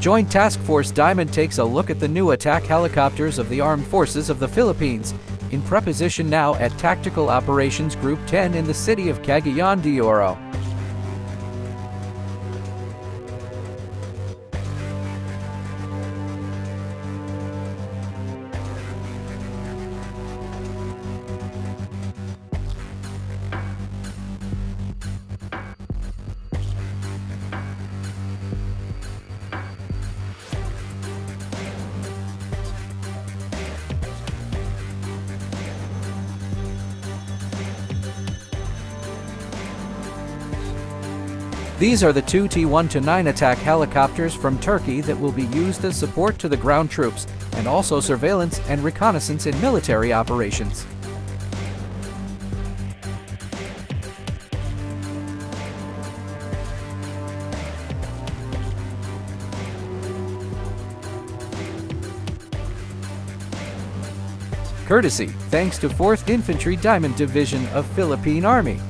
Joint Task Force Diamond takes a look at the new attack helicopters of the Armed Forces of the Philippines, in preposition now at Tactical Operations Group 10 in the city of Cagayan de Oro. These are the two T129 attack helicopters from Turkey that will be used as support to the ground troops and also surveillance and reconnaissance in military operations. Courtesy, thanks to 4th Infantry Diamond Division of Philippine Army.